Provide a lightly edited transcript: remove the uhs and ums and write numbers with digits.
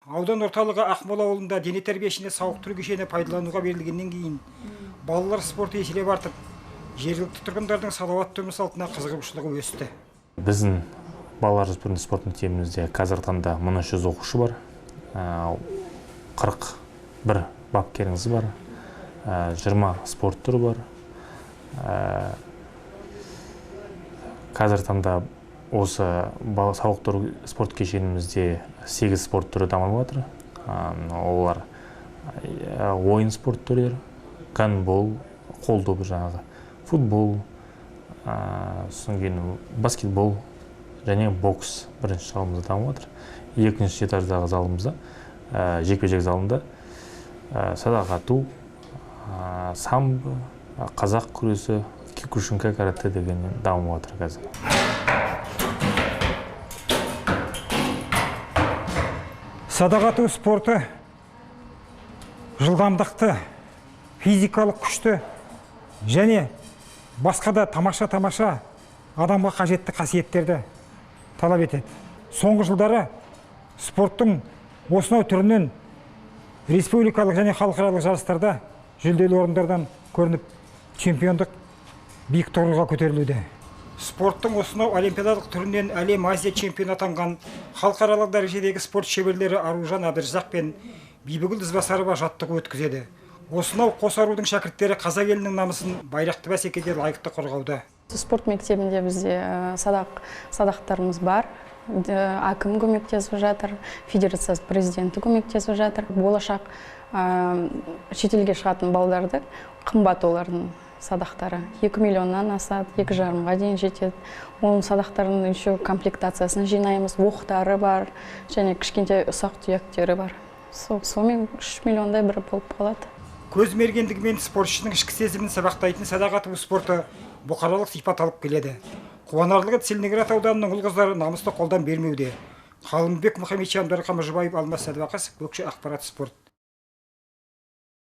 Аудан орталығы Ақмола ауылында дене тәрбиесіне сауықтыру кешені пайдалануға берілгеннен кейін балалар спорты еселеп артып, жергілікті тұрғындардың салауатты өмір салтына қызығушылығы өсті. Біздің балалар спорт мектебімізде қазіргі таңда 1300 оқушы бар, 41 бапкеріміз бар, 20 спорт түрі бар. Қазіргі таңда осы сауықтыру спорт кешенімізде 8 спорт түрі дамып жатыр. Олар ойын спорт түрлері, гандбол, қол добы жаңағы, футбол, содан кейін баскетбол және бокс бірінші залымызда дамып жатыр. Екінші этаждағы залымызда, жекпе-жек залында садақ ату, самбо, қазақ күресі, кикушинкай каратэ деген дамып жатыр қазір. Садақ ату спорты жылдамдықты, физикалық күшті және басқа да тамаша адамға қажетті қасиеттерді талап етеді. Соңғы жылдары спорттың осынау түрінен республикалық және халықаралық жарыстарда жүлделі орындардан көрініп, чемпиондық биік тұғырға көтерілуде. Спорттың осынау олимпиадалық түрінен әлем Азия чемпионы атанған халықаралық дәрежедегі спорт шеберлері Аружан Абдырзақ пен Бибігүл Ізбасарова жаттығу өткізеді. Осынау қос арудың шәкірттері қазақ елінің намысын байрақты бәсекеде лайықты қорғауда. Спорт мектебінде бізде садақтарымыз бар. Әкім көмектесіп жатыр, федерация президенті көмектесіп жатыр. Болашақ шетелге шығатын балдарды қымбат олардың садақтары. 2 миллионнан асады, 2,5-ға дейін жетеді. Оның садақтарының еще комплектациясын жинаймыз, оқтары бар, және кішкентай ұсақ түйектері бар. Сонымен 3 миллиондай бір болып қалады. Көз мергендігімен спортшының ішкі сезімін сабақтайтын садақ ату спорты бұқаралық сипат алып келеді. Қуанарлығы Целиноград ауданының ұл-қыздары намысты қолдан бермеуде. Қалымбек Мұхамеджан, Дархан Мұжыбаев, Алмас Сәдуақас, Көкше ақпарат спорт.